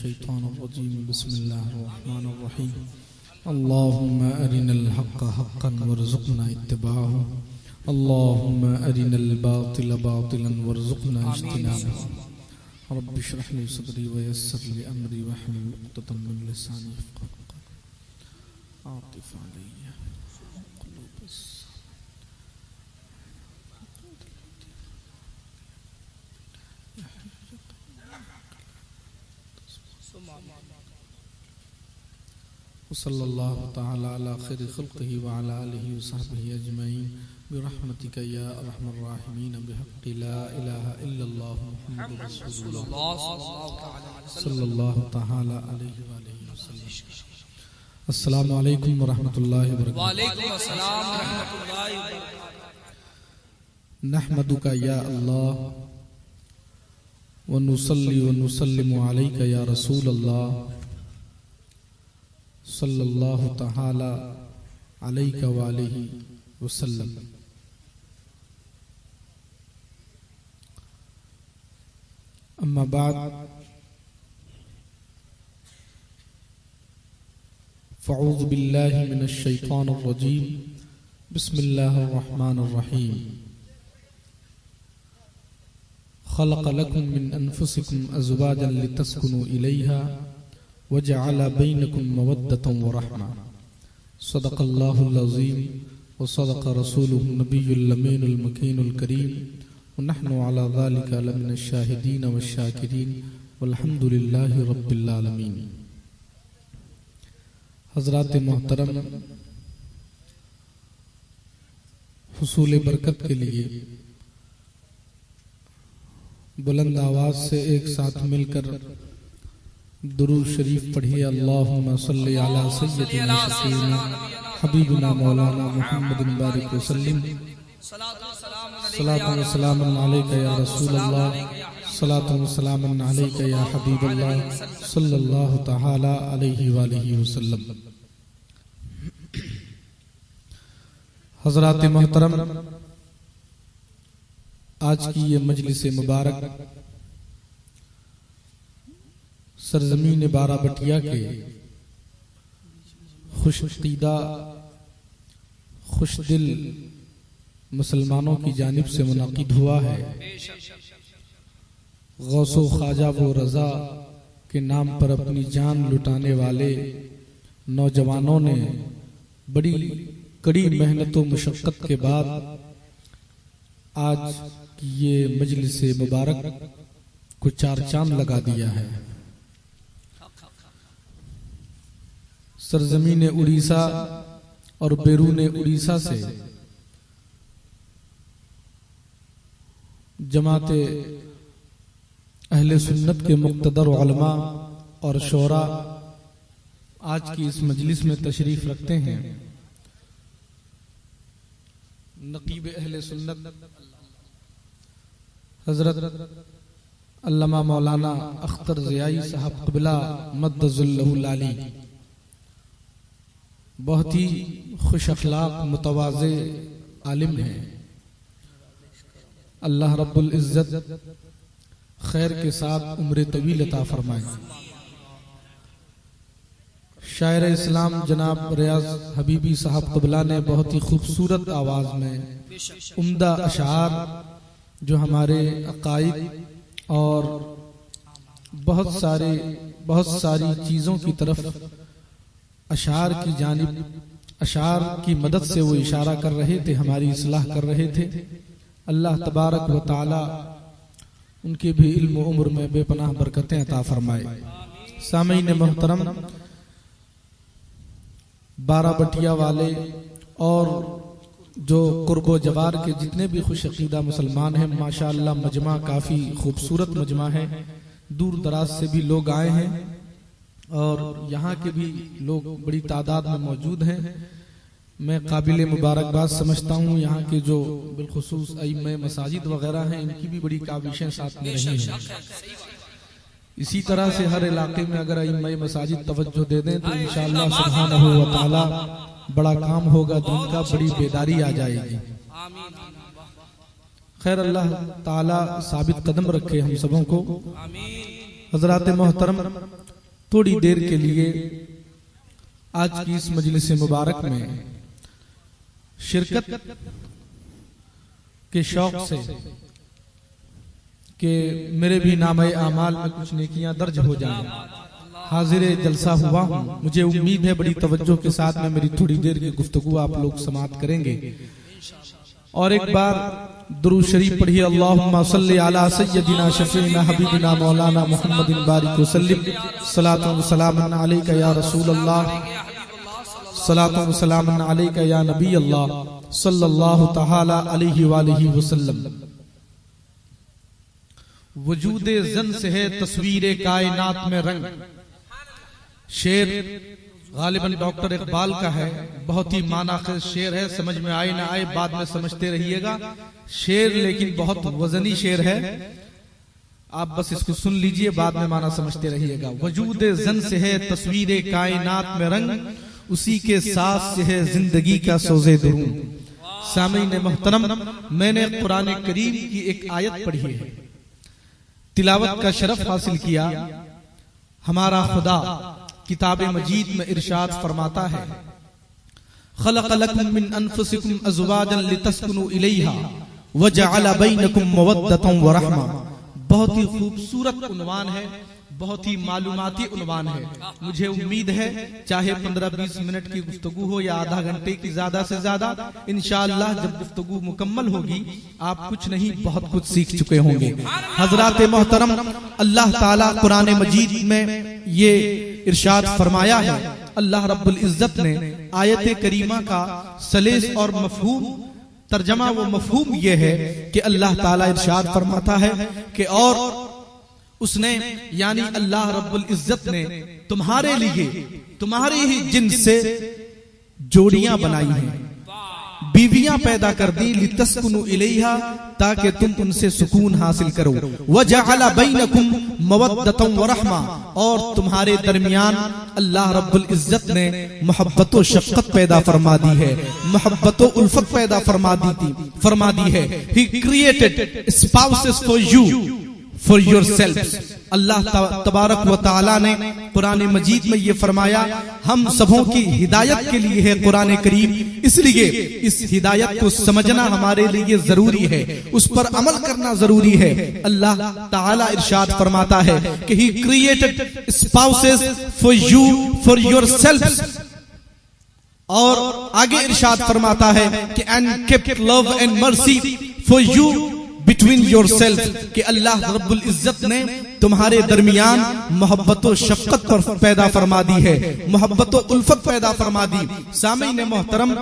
मिनश्शैतानिर्रजीम बिस्मिल्लाहिर्रहमानिर्रहीम अल्लाहुम्मा अरिनल हक़्क़ हक़्क़न वरज़ुक़ना इत्तिबाअहु अल्लाहुम्मा अरिनल बातिल बातिलन वरज़ुक़ना इज्तिनाबहु रब्बि इश्रह ली सदरी व यस्सिर ली अमरी वहलुल उक़दतम मिन लिसानी यफ़क़हू क़ौली आतिफ़ अलैया क़ुलूबस सल्लल्लाहु तआला अला खैरि खल्क़िही व अला आलिही व सहबिही अजमईन बिरहमतिका या अरहमर राहिमीन बिहक़्क़ि ला इलाहा इल्लल्लाह मुहम्मदुर रसूलुल्लाह सल्लल्लाहु तआला अलैहि व आलिहि वसल्लम। अस्सलामु अलैकुम व रहमतुल्लाहि व बरकातहू। व अलैकुम अस्सलाम व रहमतुल्लाहि व बरकातहू। नहमदुका या अल्लाह व नुसल्ली व नुसल्लिमु अलैका या रसूलल्लाह सल्लल्लाहु तआला अलैका व आलिहि वसल्लम। अम्मा बाद फ़अऊज़ु बिल्लाहि मिनश शैतानिर रजीम बिस्मिल्लाहिर रहमानिर रहीम खलक़ लकुम मिन अनफुसिकुम अज़वाजन लितस्कुनु इलैहा वजअल बैनकुम मवद्दतन व रहमा सदक़ल्लाहुल अज़ीम व सदक़ रसूलुहुन नबियुल अमीनुल मकीनुल करीम व नहनु अला ज़ालिका लमिनश शाहिदीन वश शाकिरीन वल्हम्दुलिल्लाहि रब्बिल आलमीन। हज़रात मोहतरम, हुसूल बरकत के लिए बुलंद आवाज से एक साथ मिलकर दुरूद शरीफ पढ़िए। अल्लाहुम्मा सल्लि अला सय्यिदिना शफ़ीना हबीबिना मौलाना मुहम्मदिन बारिक वसल्लिम सलातु व सलामुन अलैका या रसूलल्लाह सलातु व सलामुन अलैका या हबीबल्लाह सल्लल्लाहु तआला अलैहि व आलिहि वसल्लम। हज़रात मोहतरम, आज की ये मजलिस मुबारक सरजमीन बाराबटिया के खुशकीदा खुशदिल मुसलमानों की जानिब से मुनाकिद हुआ है। गौसो ख्वाजा वो रज़ा के नाम पर अपनी जान लुटाने वाले नौजवानों ने बड़ी कड़ी मेहनत व मुशक्क़त के बाद आज की ये मजलिस मुबारक को चार चांद लगा दिया है। सरजमीन उड़ीसा और बैरून उड़ीसा से जमाते अहले सुन्नत के मुक़्तदर उलमा और शोरा आज की इस मजलिस में तशरीफ रखते हैं। नकीब अहले सुन्नत हजरत अल्लामा मौलाना अख्तर ज़ियाई साहब क़िबला मद्दज़ुल्लहुल आली बहुत ही खुश अखलाक मुतवाज़े आलिम हैं। अल्लाह रब्बुल इज़्ज़त खैर के साथ उम्र तवील अता फरमाए। शायर इस्लाम जनाब रियाज हबीबी साहब क़िबला ने बहुत ही खूबसूरत आवाज में उम्दा अशार जो हमारे अकाइद और बहुत सारी चीजों की तरफ अशार की जानिब अशार की मदद से वो इशारा कर रहे थे, हमारी इस्लाह कर रहे थे। अल्लाह तबारक व तआला उनके भी इल्म उम्र में बेपनाह बरकतें अता फरमाए। सामीन मोहतरम, बाराबटिया वाले और जो कुर्बो जवार के जितने भी खुश अकीदा मुसलमान हैं, माशाअल्लाह मजमा काफी खूबसूरत मजमा है। दूर दराज से भी लोग आए हैं और यहाँ के भी लोग बड़ी तादाद में मौजूद हैं। मैं काबिल मुबारकबाद समझता हूँ यहाँ के जो बिलखुसूस अइम्मे मसाजिद वगैरह हैं, इनकी भी बड़ी काविशें साथ में रही हैं। इसी तरह से हर इलाके में अगर अइम्मे मसाजिद तवज्जो दे दें तो इंशाअल्लाह सुब्हानहू व तआला बड़ा काम होगा, दिन का बड़ी बेदारी आ जाएगी। खैर, अल्लाह ताला साबित कदम रखे हम सबों को। हजरात मोहतरम, थोड़ी देर के लिए आज की इस मजलिस मुबारक में शिरकत के शौक से कि मेरे भी नामे आमाल में कुछ नेकियां दर्ज हो जाएं, हाजिर जलसा हुआ हूं। मुझे उम्मीद है बड़ी तवज्जो के साथ में मेरी थोड़ी देर की गुफ्तगू आप लोग समाप्त करेंगे। और एक बार दुरूद शरीफ पढ़िए, अल्लाहुम्मा सल्ली अला सय्यदिना शफीना हबीबिना मौलाना मुहम्मदिन बारिक वसल्लिम, सलातु व सलामुन अलैका या रसूल अल्लाह, सलातु व सलामुन अलैका या नबी अल्लाह सल्लल्लाहु तआला अलैहि वालिहि वसल्लम। वजूदे जन से है तस्वीर कायनात में रंग। शेर गालिबन डॉक्टर इकबाल का है, बहुत ही मानाखिज शेर है, समझ में आए ना आए बाद में समझते रहिएगा। शेर लेकिन बहुत वजनी शेर है, आप बस इसको सुन लीजिए, बाद में माना समझते रहिएगा। वजूदे जन से है तस्वीर कायनात में रंग, उसी के साथ से है जिंदगी का सोज़े दुरूं। सामीन मोहतरम, मैंने कुरान करीम की एक आयत पढ़ी है, तिलावत का शरफ हासिल किया। हमारा खुदा किताब मजीद में इरशाद फरमाता है, खलक़ लकुम मिन अनफुसिकुम अज़वाजन लितस्कुनु इलैहा व जअल बैनकुम मवद्दतन व रहमा। बहुत ही खूबसूरत उन्वान है, बहुत ही मालूमाती उन्वान है। मुझे उम्मीद है चाहे 15-20 मिनट की गुफ्तगू हो या आधा घंटे की, ज्यादा से ज्यादा इंशाअल्लाह जब गुफ्तगू मुकम्मल होगी आप कुछ नहीं बहुत कुछ सीख चुके होंगे। हजरात मोहतरम, अल्लाह ताला कुरान मजीद में ये इरशाद फरमाया है, अल्लाह रब्बुल इज्जत ने आयत करीमा का सलेस और मफहूम तर्जमा व मफहूम ये है कि अल्लाह ताला इरशाद फरमाता है कि और उसने यानी अल्लाह रब्बुल इज्जत ने तुम्हारे लिए तुम्हारे ही जिन्स से जोड़ियां बनाई हैं, बीवियां पैदा कर दी, लितस्कुनु इलैहा ताकि तुम उनसे सुकून हासिल करो। वजअल बैनकुम मवद्दतन व रहमा, और तुम्हारे दरमियान अल्लाह रब्बुल इज्जत ने मोहब्बत व शफ़क़त पैदा फरमा दी है, मोहब्बत व उल्फत पैदा फरमा दी है। He created spouses for you for yourself. Allah तबारक व ताला ने कुरान मजीद में ये फरमाया, हम सबों की हिदायत के लिए है कुरान करीम, इसलिए इस हिदायत को समझना हमारे लिए जरूरी है, उस पर अमल करना जरूरी है। अल्लाह ताला इरशाद फरमाता है कि ही created spouses for you for your self, और आगे इरशाद फरमाता है कि and kept love and mercy for you between your self, कि अल्लाह रब्बुल इज्जत ने तुम्हारे दरमियान मोहब्बत व शफ़क़त पर पैदा फरमा दी है, मोहब्बत व उल्फत पैदा फरमा दी। सामीन मोहतरम,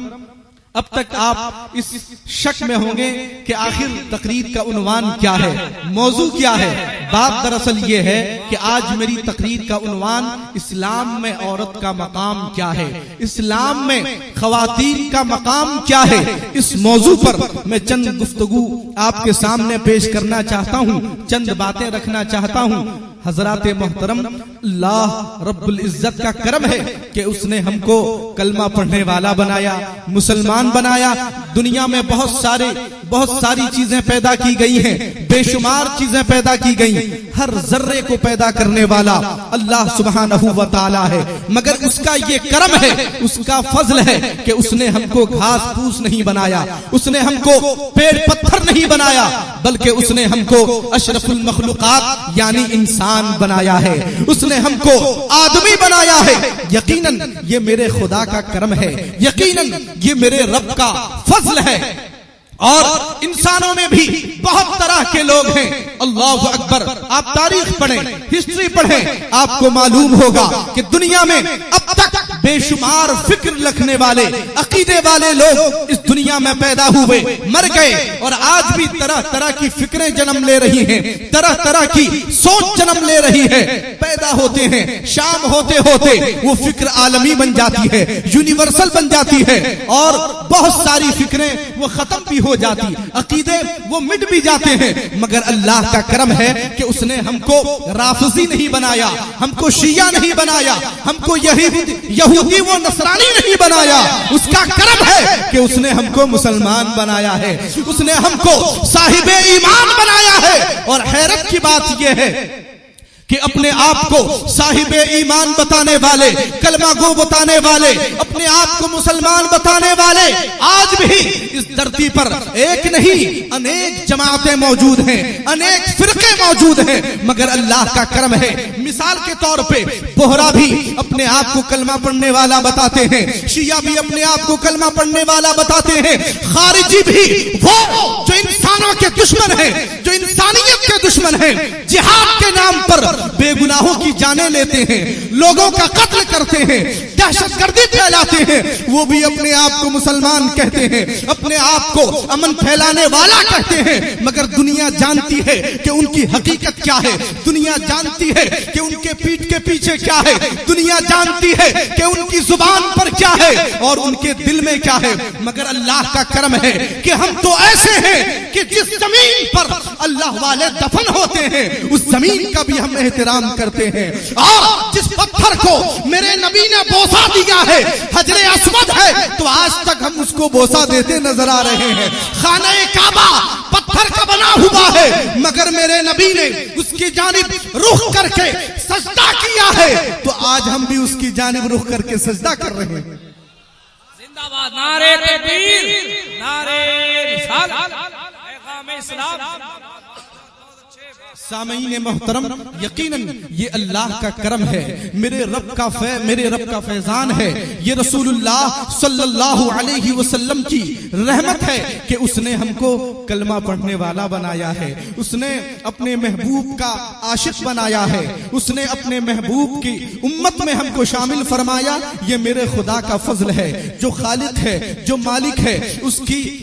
अब तक आप इस शक में होंगे कि आखिर तकरीर का उन्वान क्या है, मौजू क्या है। बात दरअसल ये है कि आज मेरी तकरीर का उन्वान इस्लाम में औरत का मकाम क्या है, इस्लाम में ख़वातीन का मकाम क्या है। इस मौजू पर मैं चंद गुफ्तगू आपके सामने पेश करना चाहता हूँ, चंद बातें रखना चाहता हूँ। हजरात मोहतरम, अल्लाह रब्बुल इज्जत का करम है कि उसने हमको कलमा पढ़ने वाला बनाया, मुसलमान बनाया। दुनिया में बहुत सारी चीजें पैदा की गई हैं, बेशुमार चीजें पैदा की गई, हर जर्रे को पैदा करने वाला अल्लाह सुब्हानहू व तआला है, मगर उसका ये करम है, उसका फजल है कि उसने हमको घास फूस नहीं बनाया, उसने हमको पेड़ पत्थर नहीं बनाया, बल्कि उसने हमको अशरफुल मखलूकात यानी इंसान बनाया है, उसने हमको आदमी बनाया है। यकीनन ये मेरे खुदा का करम है, यकीनन ये मेरे रब का फजल है। और इंसानों में भी बहुत तरह के लोग हैं, अल्लाहु अकबर। आप तारीख पढ़ें, हिस्ट्री पढ़ें, आपको मालूम होगा कि दुनिया में अब तक बेशुमार फिक्र रखने वाले, अकीदे वाले लोग इस दुनिया में पैदा हुए, मर गए, और आज भी तरह तरह की फिक्रें जन्म ले रही हैं, तरह तरह की सोच जन्म ले रही है, पैदा होते हैं। शाम होते होते वो फिक्र आलमी बन जाती है, यूनिवर्सल बन जाती है, और बहुत सारी फिक्रें वो खत्म भी हो जाती, अकीदे वो मिट भी जाते हैं। मगर अल्लाह का करम है कि उसने हमको राफिजी नहीं बनाया, हमको शिया नहीं बनाया, हमको यहूदी वो नसरानी नहीं बनाया। उसका करम है कि उसने हमको मुसलमान बनाया है, उसने हमको साहिबे ईमान बनाया है। और हैरत की बात यह है कि अपने आप को साहिबे ईमान बताने वाले, कलमा गो बताने वाले, अपने आप को मुसलमान बताने वाले आज भी इस धरती पर एक नहीं अनेक जमातें मौजूद हैं, अनेक फिरके मौजूद हैं, मगर अल्लाह का करम है। मिसाल के तौर पे बोहरा भी अपने आप को कलमा पढ़ने वाला बताते हैं, शिया भी अपने आप को कलमा पढ़ने वाला बताते हैं, खारिजी भी, वो जो इंसानों के दुश्मन है, जो इंसानियत के दुश्मन है, जिहाद के नाम पर बेगुनाहों की जानें लेते हैं, लोगों का कत्ल करते हैं, दहशतगर्दी फैलाते हैं, वो भी अपने आप को मुसलमान कहते हैं, अपने आप को अमन फैलाने वाला कहते हैं, मगर दुनिया जानती है कि उनकी हकीकत क्या है, दुनिया जानती है कि उनके पीठ के पीछे क्या है, दुनिया जानती है कि उनकी जुबान पर क्या है और उनके दिल में क्या है। मगर अल्लाह का करम है कि हम तो ऐसे हैं कि जिस जमीन पर अल्लाह वाले दफन होते हैं उस जमीन का भी हम एहतराम करते हैं, और जिस पत्थर को मेरे नबी ने बोसा दिया है, हजरे अस्वद है, तो आज तक हम उसको बोसा देते नजर आ रहे हैं। खाने काबा पत्थर का बना हुआ है, मगर मेरे नबी ने उसकी जानिब रुख करके सजदा किया है, तो आज हम भी उसकी जानिब रुख करके सजदा कर रहे हैं। जिंदाबाद, नारे तकबीर, नारे रिसालत, पैगाम इस्लाम। सामईन मोहतरम, यकीनन ये अल्लाह का करम है, मेरे रब का फैजान है, ये रसूलुल्लाह सल्लल्लाहु अलैहि वसल्लम की रहमत है कि उसने हमको कलमा पढ़ने वाला बनाया है, उसने अपने महबूब का आशिक बनाया है, उसने अपने महबूब की उम्मत में हमको शामिल फरमाया। ये मेरे खुदा का फजल है, जो खालिक है, जो मालिक है,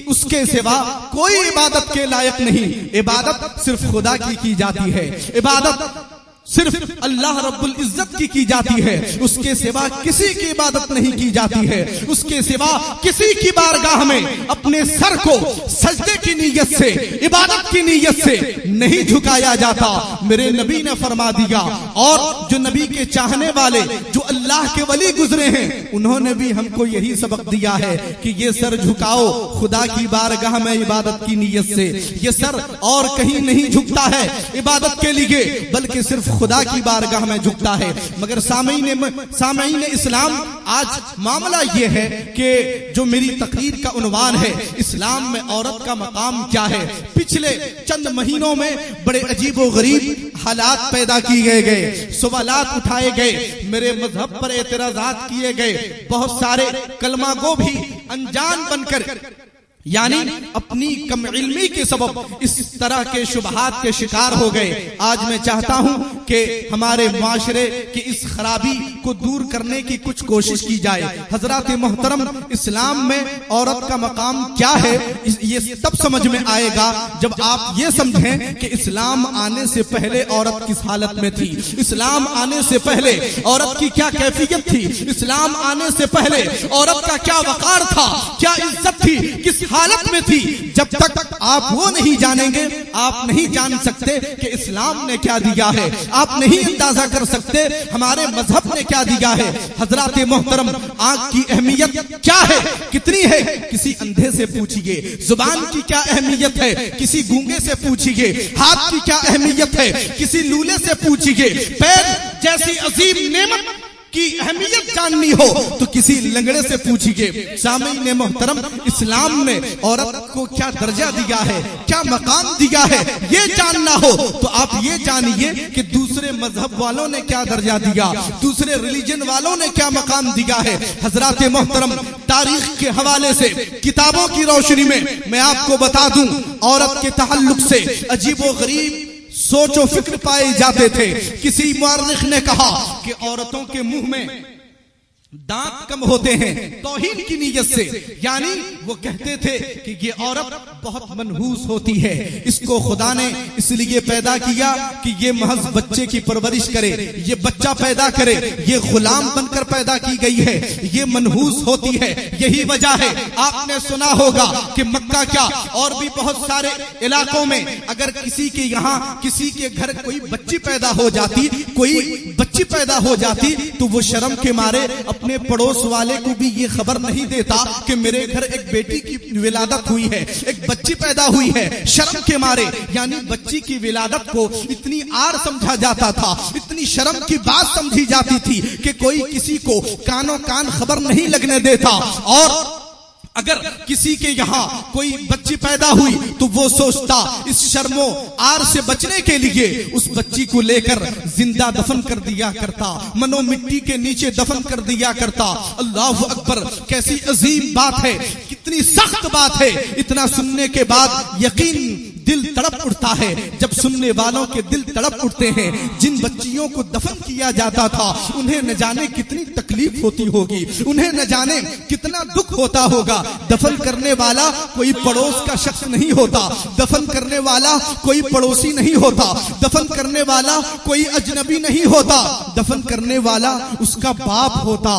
उसके सिवा कोई इबादत के लायक नहीं। इबादत सिर्फ खुदा की जाती है, इबादत सिर्फ अल्लाह रब्बुल इज्जत की जाती है, उसके सिवा किसी की इबादत नहीं की जाती है, उसके सिवा किसी की बारगाह में अपने सर को सजदे की नीयत से, इबादत की नीयत से नहीं झुकाया जाता। मेरे नबी ने फरमा दिया, और जो नबी के चाहने वाले, जो अल्लाह के वली गुजरे हैं, उन्होंने भी हमको यही सबक दिया है कि ये सर झुकाओ खुदा की बारगाह में इबादत की नीयत से। ये सर और कहीं नहीं झुकता है इबादत के लिए, बल्कि सिर्फ खुदा की बारगाह में झुकता है। मगर सामईन इस्लाम, आज मामला ये है कि जो मेरी तकरीर का उन्वान है, इस्लाम में औरत का मकाम क्या है। पिछले चंद महीनों में बड़े अजीब व गरीब हालात पैदा किए गए, सवालात उठाए गए, मेरे मजहब पर एतराजात किए गए, बहुत सारे कलमा गो भी अनजान बनकर, यानी अपनी कम इल्मी के सबब इस तरह के शुबहात के शिकार हो गए। आज मैं चाहता हूं कि हमारे माशरे की इस खराबी को दूर करने की कुछ कोशिश की जाए। हजरात मोहतरम, इस्लाम में औरत का मकाम क्या है, ये तब समझ में आएगा जब आप ये समझें कि इस्लाम आने से पहले औरत किस हालत में थी, इस्लाम आने से पहले औरत की क्या कैफियत थी, इस्लाम आने से पहले औरत का क्या वकार था, क्या इज्जत थी, किस हालत में थी। जब तक आप वो नहीं जानेंगे, आप नहीं जान सकते कि इस्लाम ने क्या दिया है, आप नहीं अंदाजा कर सकते हमारे मजहब ने क्या दिया है। हजरात मोहतरम, आंख की अहमियत क्या है, कितनी है, किसी अंधे से पूछिए। जुबान की क्या अहमियत है, किसी गूंगे से पूछिए। हाथ की क्या अहमियत है, किसी लूले से पूछिए। पैर जैसी अजीम नेमत की अहमियत जाननी हो तो किसी लंगड़े से पूछिए। सामईन मोहतरम, इस्लाम ने औरत को क्या दर्जा दिया है, क्या मकाम दिया है, ये जानना हो तो आप ये जानिए कि दूसरे मजहब वालों ने क्या दर्जा दिया, दूसरे रिलीजन वालों ने क्या मकाम दिया है। हजरात मोहतरम, तारीख के हवाले से, किताबों की रोशनी में मैं आपको बता दूं, औरत के ताल्लुक से अजीबो गरीब सोचो फिक्र पाए जाते थे। किसी मुअर्रिख ने कहा कि औरतों के मुंह में दांत कम होते हैं तौहीन की नीयत से, यानी वो कहते थे कि ये औरत बहुत मनहूस होती है, इसको खुदा ने इसलिए पैदा किया कि ये महज बच्चे की परवरिश करे, ये बच्चा पैदा करे, ये गुलाम बनकर पैदा की गई है, ये मनहूस होती है, यही वजह है। आपने सुना होगा कि मक्का क्या और भी बहुत सारे इलाकों में अगर किसी के यहाँ किसी के घर कोई बच्ची पैदा हो जाती, कोई बच्ची बच्ची पैदा हो जाती तो वो शर्म के मारे अपने पड़ोस वाले को भी ये खबर नहीं देता कि मेरे घर एक बेटी की विलादत हुई है, एक बच्ची पैदा हुई है। शर्म के मारे, यानी बच्ची की विलादत को इतनी आर समझा जाता था, इतनी शर्म की बात समझी जाती थी कि कोई किसी को कानों कान खबर नहीं लगने देता। और अगर किसी के यहाँ कोई बच्ची पैदा हुई तो वो सोचता इस शर्मो आर से बचने के लिए उस बच्ची को लेकर जिंदा दफन कर दिया करता, मनो मिट्टी के नीचे दफन कर दिया करता। अल्लाह अकबर, कैसी अजीम बात है, कितनी सख्त बात है। इतना सुनने के बाद यकीन दिल तड़प उठता है। जब सुनने वालों के दिल तड़प उठते हैं, जिन बच्चियों को दफन किया जाता था उन्हें न जाने कितनी तकलीफ होती होगी, उन्हें न जाने कितना दुख होता होगा। दफन करने वाला कोई पड़ोस का शख्स नहीं होता, दफन करने वाला कोई पड़ोसी नहीं होता, दफन करने वाला कोई अजनबी नहीं होता, दफन करने वाला उसका बाप होता,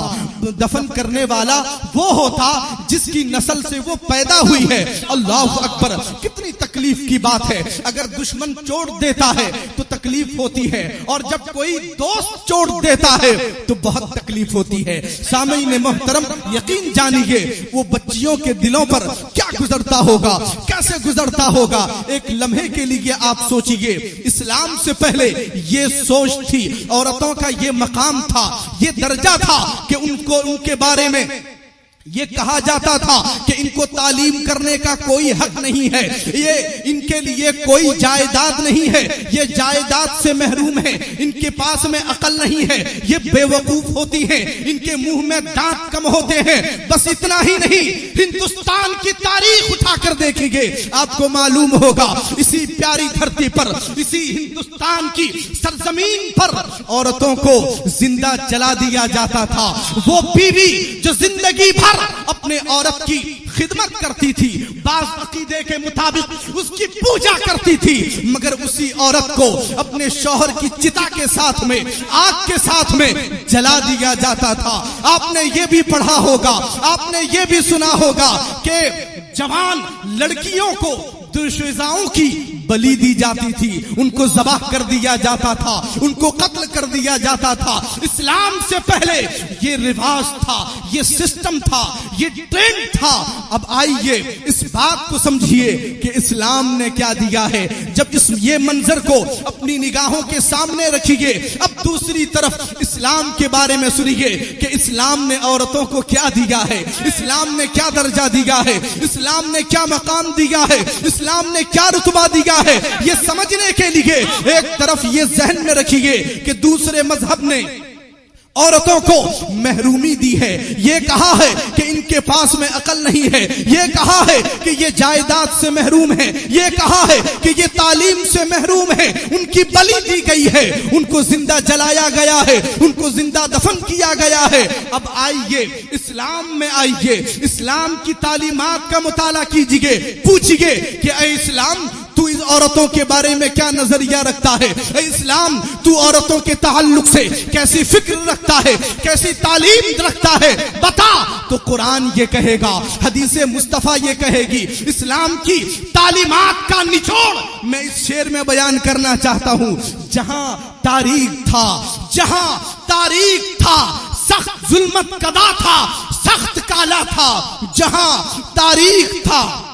दफन करने वाला वो होता जिसकी नस्ल से वो पैदा हुई है। अल्लाह अकबर, कितनी तकलीफ की बात है। अगर दुश्मन चोट देता है तो तकलीफ होती है, और जब कोई दोस्त चोट देता है तो बहुत तकलीफ होती है। सामईन मोहतरम, यकीन जानिए वो बच्चियों के दिलों पर क्या गुजरता होगा, कैसे गुजरता होगा। एक लम्हे के लिए आप सोचिए, इस्लाम से पहले ये सोच थी, औरतों का ये मकाम था, ये दर्जा था कि उनको, उनके बारे में ये कहा जाता था कि इनको तालीम करने का कोई हक नहीं है, ये इनके लिए कोई जायदाद नहीं है, ये जायदाद से महरूम है, इनके पास में अकल नहीं है, ये बेवकूफ होती हैं, इनके मुंह में दांत कम होते हैं। बस इतना ही नहीं, हिंदुस्तान की तारीख उठाकर देखेंगे, आपको मालूम होगा इसी प्यारी धरती पर, इसी हिंदुस्तान की सरजमीन पर औरतों को जिंदा जला दिया जाता था। वो बीवी जो जिंदगी भर अपने औरत की खिदमत करती थी, बाज़ अकीदे के मुताबिक उसकी पूजा करती थी, मगर उसी औरत को अपने शौहर की चिता के साथ में, आग के साथ में जला दिया जाता था। आपने ये भी पढ़ा होगा, आपने ये भी सुना होगा कि जवान लड़कियों को दुश्मनों की बलि दी जाती थी, उनको ज़बाह कर दिया जाता था, उनको कत्ल कर दिया जाता था। इस्लाम से पहले ये रिवाज था, ये सिस्टम था, ये ट्रेंड था। अब आइए इस बात को समझिए कि इस्लाम ने क्या दिया है। जब ये मंजर को अपनी निगाहों के सामने रखिए, अब दूसरी तरफ इस्लाम के बारे में सुनिए कि इस्लाम ने औरतों को क्या दिया है, इस्लाम ने क्या दर्जा दिया है, इस्लाम ने क्या मकाम दिया है, इस्लाम ने क्या रुतबा दिया है। ये समझने के लिए एक तरफ ये जहन में रखिए कि दूसरे मजहब ने औरतों को महरूमी दी है, ये कहा है कि इनके पास में अकल नहीं है, ये कहा है कि ये जायदाद से महरूम है, ये कहा है कि ये तालीम से महरूम है, उनकी बलि दी गई है, उनको जिंदा जलाया गया है, उनको जिंदा दफन किया गया है। अब आइए इस्लाम में आइए, इस्लाम की तालीमात का मुताला कीजिए, पूछिए कि ऐ इस्लाम तू इस औरतों के बारे में क्या नजरिया रखता है, इस्लाम तू औरतों के ताल्लुक से कैसी फिक्र रखता है, कैसी तालीम रखता है, बता। तो कुरान ये कहेगा, हदीसे मुस्तफा ये कहेगी। इस्लाम की तालीमात का निचोड़ मैं इस शेर में बयान करना चाहता हूं। जहां तारीख था, जहां तारीख था, सख्त जुल्मत कदा था, सख्त काला था। जहां तारीख था,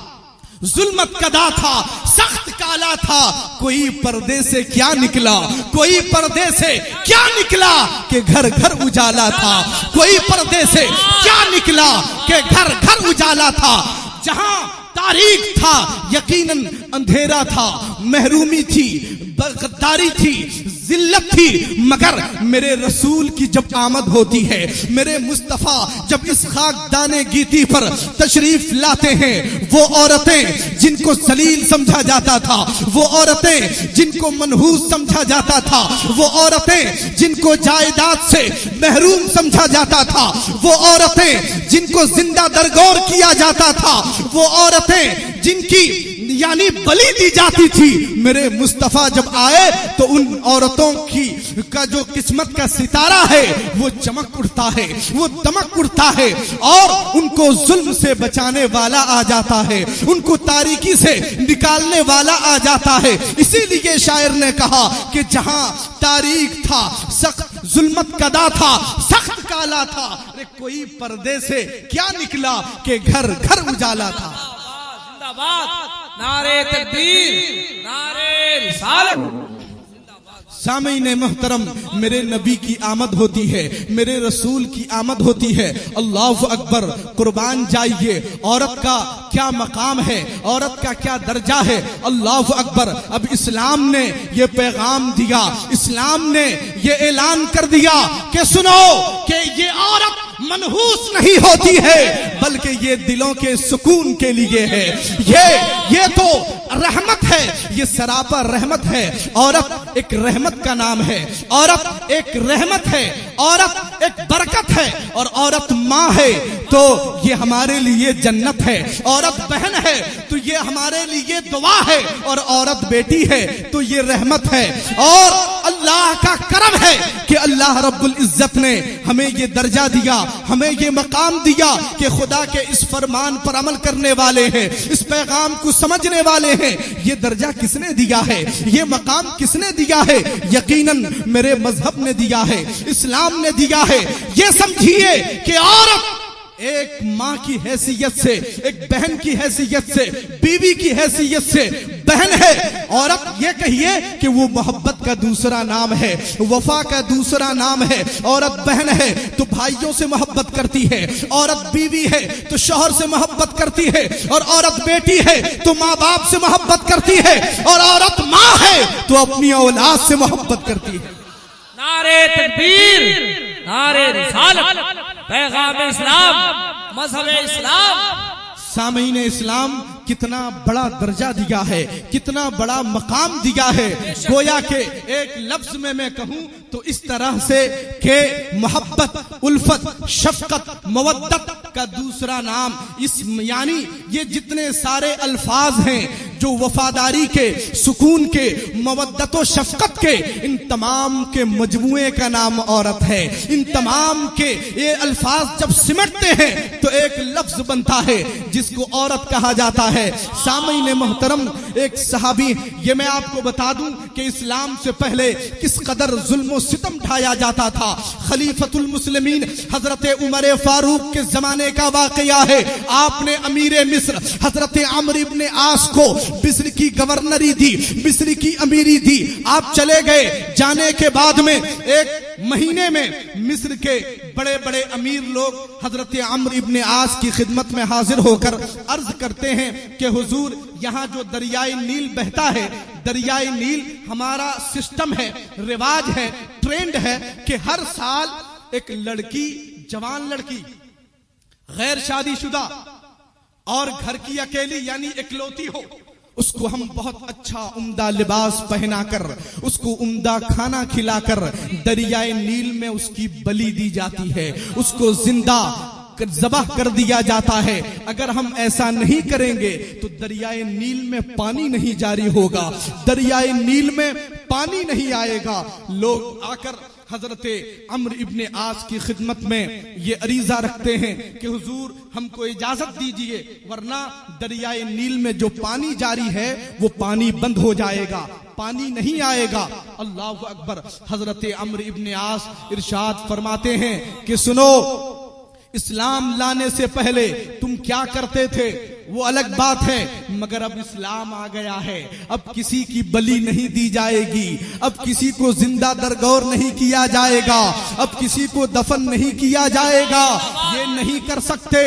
जुल्मत कदा था, सख्त काला था, कोई पर्दे से क्या निकला, कोई पर्दे से क्या निकला कि घर घर उजाला था, कोई पर्दे से क्या निकला कि घर घर उजाला था। जहां तारीख था यकीनन अंधेरा था, महरूमी थी, गद्दारी थी, जिल्लत थी। मगर मेरे रसूल की जब आमद होती है, मेरे मुस्तफा जब इस खाकदाने गीती पर तशरीफ लाते हैं, वो औरतें जिनको जलील समझा जाता था, वो औरतें जिनको मनहूस समझा जाता था, वो औरतें जिनको जायदाद से महरूम समझा जाता था, वो औरतें जिनको जिंदा दरगोर किया जाता था, वो औरतें जिनकी यानी बलि दी जाती थी, मेरे मुस्तफा जब आए तो उन औरतों की का जो किस्मत का सितारा है वो चमक उठता है, वो दमक उठता है, और उनको जुल्म से बचाने वाला आ जाता है, उनको तारीकी से निकालने वाला आ जाता है। इसीलिए शायर ने कहा कि जहां तारीख था, सख्त जुल्मत कदा था, सख्त काला था। अरे कोई पर्दे से क्या निकला कि घर घर उजाला था। जिंदाबाद, नारे तकबीर, नारे रिसालत। सामीने मोहतरम, मेरे नबी की आमद होती है, मेरे रसूल की आमद होती है। अल्लाहु अकबर, कुर्बान जाइए। औरत का क्या मकाम है, औरत का क्या दर्जा है। अल्लाहु अकबर। अब इस्लाम ने ये पैगाम दिया, इस्लाम ने ये ऐलान कर दिया कि सुनो कि ये औरत मनहूस नहीं होती है, बल्कि ये दिलों के सुकून के लिए है। ये तो रहमत है, ये सरापा रहमत है। औरत एक रहमत का नाम है, औरत एक रहमत है, औरत एक बरकत है। और औरत माँ है तो ये हमारे लिए जन्नत है। औरत बहन है तो ये हमारे लिए दुआ है। और औरत बेटी है तो ये रहमत है। और अल्लाह का करम है कि अल्लाह रब्बुल इज्जत ने हमें ये दर्जा दिया, हमें ये मकाम दिया कि खुदा के इस फरमान पर अमल करने वाले हैं, इस पैगाम को समझने वाले हैं। ये दर्जा किसने दिया है, ये मकाम किसने दिया है? यकीनन मेरे मजहब ने दिया है, इस्लाम ने दिया है। ये समझिए कि औरत एक माँ की हैसियत से, एक बहन की हैसियत से, बीवी की हैसियत से बहन है। औरत ये कहिए कि वो मोहब्बत का दूसरा नाम है, वफा का दूसरा नाम है। औरत बहन है तो भाइयों से मोहब्बत करती है, औरत बीवी है तो शौहर से मोहब्बत करती है, और औरत बेटी है तो माँ बाप से मोहब्बत करती है, और औरत माँ है तो अपनी औलाद से मोहब्बत करती है। नारे तकबीर, नारे रिसालत, पैगाम इस्लाम, मजहब इस्लाम। सामीन इस्लाम कितना बड़ा दर्जा दिया है, कितना बड़ा मकाम दिया है। गोया के एक लफ्ज में मैं कहूं तो इस तरह से कि मोहब्बत, उल्फत, शफकत, मवद्दत का दूसरा नाम इस्म, यानी ये जितने सारे अल्फाज हैं जो वफादारी के, सुकून के, मवद्दत और शफकत के, इन तमाम के मजमुए का नाम औरत है। इन तमाम के ये अल्फाज जब सिमटते हैं तो एक लफ्ज बनता है जिसको औरत कहा जाता है। सामीन मोहतरम, एक सहाबी, ये मैं आपको बता दूं कि इस्लाम से पहले किस कदर जुल्म सितम ढाया जाता था। खलीफतुल मुस्लिमीन हजरत उमर फारूक के जमाने का वाकया है। आपने अमीर मिस्र हजरत अम्र इब्न आस को मिस्र की गवर्नरी दी, मिस्र की अमीरी दी। आप चले गए, जाने के बाद में एक महीने में मिस्र के बड़े बड़े अमीर लोग हजरत अम्र इब्न आस की खिदमत में हाजिर होकर अर्ज करते हैं कि हुजूर, यहाँ जो दरियाए नील बहता है, दरियाए नील हमारा सिस्टम है, रिवाज है, ट्रेंड है कि हर साल एक लड़की, जवान लड़की, गैर शादीशुदा और घर की अकेली यानी इकलौती हो, उसको हम बहुत अच्छा उम्दा लिबास पहनाकर, उसको उम्दा खाना खिलाकर दरियाए नील में उसकी बलि दी जाती है, उसको जिंदा ज़बाह कर दिया जाता है। अगर हम ऐसा नहीं करेंगे तो दरियाए नील में पानी नहीं जारी होगा, दरियाए नील में पानी नहीं आएगा। लोग आकर हजरते अम्र इब्ने आस की खिदमत में ये अरीजा रखते हैं कि हुजूर हमको इजाजत दीजिए, वरना दरियाए नील में जो पानी जारी है वो पानी बंद हो जाएगा, पानी नहीं आएगा। अल्लाहु अकबर। हजरते अम्र इब्ने आस इरशाद फरमाते हैं कि सुनो, इस्लाम लाने से पहले तुम क्या करते थे वो अलग बात है, मगर अब इस्लाम आ गया है, अब किसी की बलि नहीं दी जाएगी, अब किसी को जिंदा दरगौर नहीं किया जाएगा, अब किसी को दफन नहीं किया जाएगा, ये नहीं कर सकते।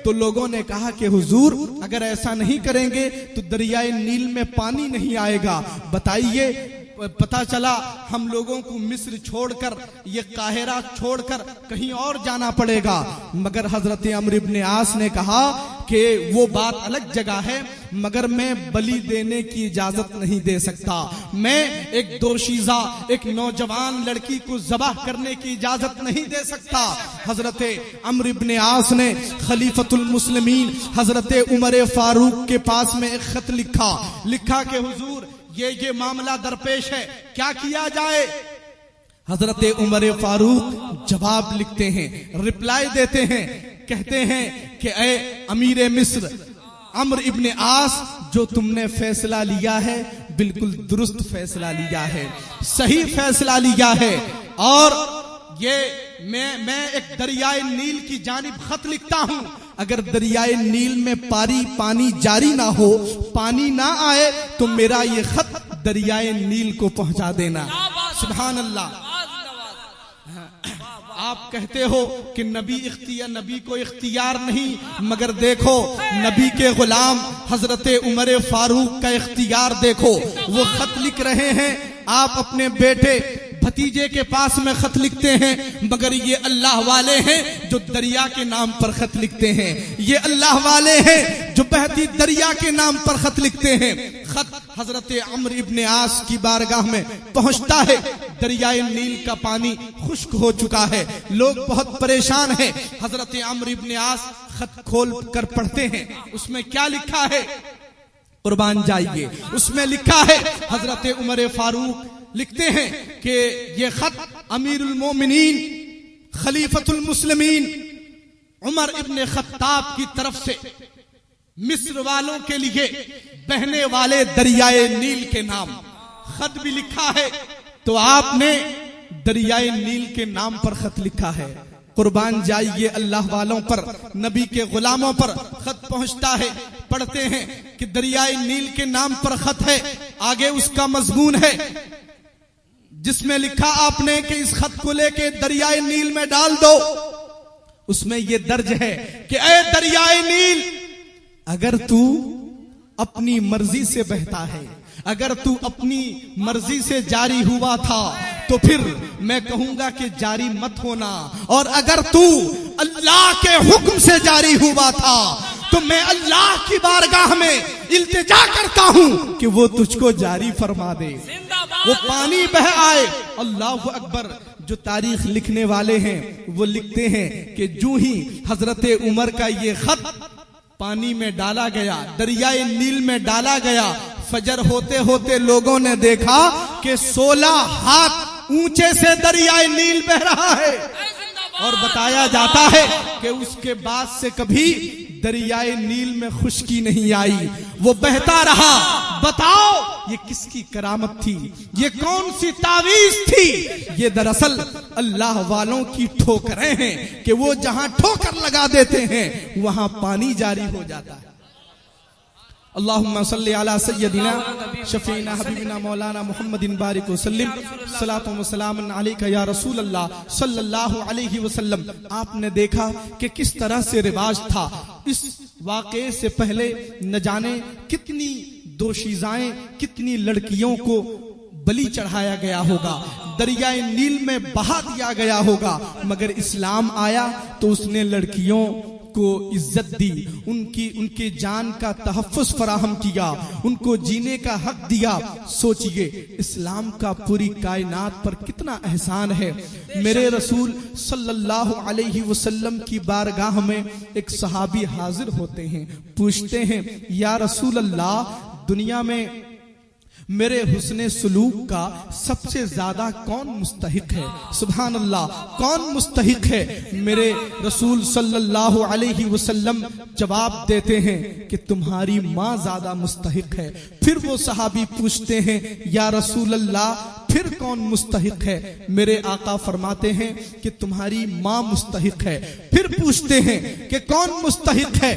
तो लोगों ने कहा कि हुजूर अगर ऐसा नहीं करेंगे तो दरियाए नील में पानी नहीं आएगा। बताइए, पता चला हम लोगों को मिस्र छोड़कर, ये काहिरा छोड़कर कहीं और जाना पड़ेगा। मगर हजरत अम्र इब्न आस ने कहा कि वो बात अलग जगह है, मगर मैं बलि देने की इजाजत नहीं दे सकता, मैं एक दोशीजा, एक नौजवान लड़की को ज़बाह करने की इजाजत नहीं दे सकता। हजरत अम्र इब्न आस ने खलीफतुल मुस्लिमीन हजरत उमर फारूक के पास में एक खत लिखा कि हुजूर ये मामला दरपेश है, क्या किया जाए। हजरत उमर फारूक जवाब लिखते हैं, रिप्लाई देते हैं, कहते हैं कि ए अमीर मिस्र अम्र इब्न आस, जो तुमने फैसला लिया है बिल्कुल दुरुस्त फैसला लिया है, सही फैसला लिया है। और मैं एक दरियाए नील की जानिब खत लिखता हूं, अगर दरियाए नील में पानी जारी ना हो, पानी ना आए, तो मेरा ये खत दरियाए नील को पहुंचा देना। सुभान अल्लाह। आप कहते हो कि नबी को इख्तियार नहीं, मगर देखो नबी के गुलाम हजरत उमर फारूक का इख्तियार देखो। वो खत लिख रहे हैं, आप अपने बेटे भतीजे के पास में खत लिखते हैं, मगर ये अल्लाह वाले हैं जो दरिया के नाम पर खत लिखते हैं। ये अल्लाह वाले हैं जो बहती दरिया के नाम पर खत लिखते हैं। खत हजरत अम्र इब्ने आस की बारगाह में पहुंचता है, दरियाए नील का पानी खुश्क हो चुका है, लोग बहुत परेशान हैं। हजरत अम्र इब्ने आस खत खोल कर पढ़ते हैं, उसमें क्या लिखा है, कुर्बान जाइए, उसमें लिखा है हजरत उमर फारूक लिखते हैं कि ये खत अमीरुल मोमिनीन खलीफतुल मुस्लिमीन उमर इब्ने खत्ताब की तरफ से मिस्र वालों के लिए बहने वाले दरियाए नील के नाम खत भी लिखा है। तो आपने दरियाए नील के नाम पर खत लिखा है। कुर्बान जाइए अल्लाह वालों पर, नबी के गुलामों पर खत पहुंचता है, पढ़ते हैं कि दरियाए नील के नाम पर खत है। आगे उसका मजमून है जिसमें लिखा आपने कि इस खत को लेके दरियाए नील में डाल दो। उसमें यह दर्ज है कि ऐ दरियाए नील, अगर तू अपनी मर्जी से बहता है, अगर तू अपनी मर्जी से जारी हुआ था, तो फिर मैं कहूंगा कि जारी मत होना, और अगर तू अल्लाह के हुक्म से जारी हुआ था, तो मैं अल्लाह की बारगाह में इल्तिजा करता हूं कि वो तुझको जारी फरमा दे, वो पानी बह आए। अल्लाह अकबर। जो तारीख लिखने वाले हैं वो लिखते हैं कि जो ही हजरत उमर का ये खत पानी में डाला गया, दरियाए नील में डाला गया, फजर होते होते लोगों ने देखा कि 16 हाथ ऊंचे से दरियाए नील बह रहा है, और बताया जाता है कि उसके बाद से कभी दरियाए नील में खुश्की नहीं आई, वो बहता रहा। बताओ ये किसकी करामत थी, ये कौन सी तावीज थी? ये दरअसल अल्लाह वालों की ठोकरें हैं कि वो जहां ठोकर लगा देते हैं वहां पानी जारी हो जाता है। अल्लाहुम्मा सल्ली अला सय्यदिना शफीना हबीबिना मौलाना मुहम्मदिन बारिक वसल्लिम सलातो व सलामन अलैका या रसूल अल्लाह सल्लल्लाहु अलैहि वसल्लम। आपने देखा कि किस तरह से रिवाज था। इस वाक़े से पहले न जाने कितनी दोशीज़ाएं, कितनी लड़कियों को बलि चढ़ाया गया होगा, दरियाए नील में बहा दिया गया होगा, मगर इस्लाम आया तो उसने लड़कियों को इज्जत दी, उनके जान का तहफ्फुज़ फराहम किया, उनको जीने का हक दिया। सोचिए इस्लाम का पूरी कायनात पर कितना एहसान है। मेरे रसूल सल्लल्लाहु अलैहि वसल्लम की बारगाह में एक सहाबी हाजिर होते हैं, पूछते हैं या रसूल अल्लाह, दुनिया में मेरे हुस्ने सुलूक का सबसे ज्यादा कौन मुस्तहिक है? सुभान अल्लाह, कौन मुस्तहिक है? मेरे रसूल सल्लल्लाहु अलैहि वसल्लम जवाब देते हैं कि तुम्हारी माँ ज्यादा मुस्तहिक है। फिर वो सहाबी पूछते हैं या रसूल अल्लाह, फिर कौन मुस्तहिक है? मेरे आका फरमाते हैं कि तुम्हारी माँ मुस्तहिक है। फिर पूछते हैं कि कौन मुस्तहिक है?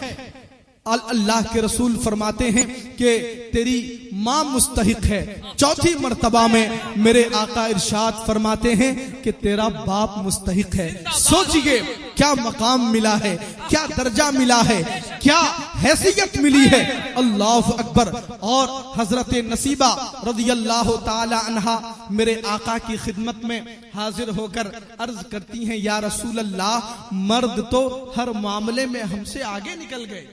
अल्लाह के रसूल फरमाते हैं कि तेरी माँ मुस्तहिक है। चौथी मर्तबा में मेरे आका इरशाद फरमाते हैं कि तेरा बाप मुस्तहिक है। सोचिए क्या मकाम मिला है, क्या दर्जा मिला है, क्या हैसियत मिली है। अल्लाह अकबर। और हजरत नसीबा रज़ियल्लाहु ताला अन्हा मेरे आका की खिदमत में हाजिर होकर अर्ज करती हैं या रसूल अल्लाह, मर्द तो हर मामले में हमसे आगे निकल गए,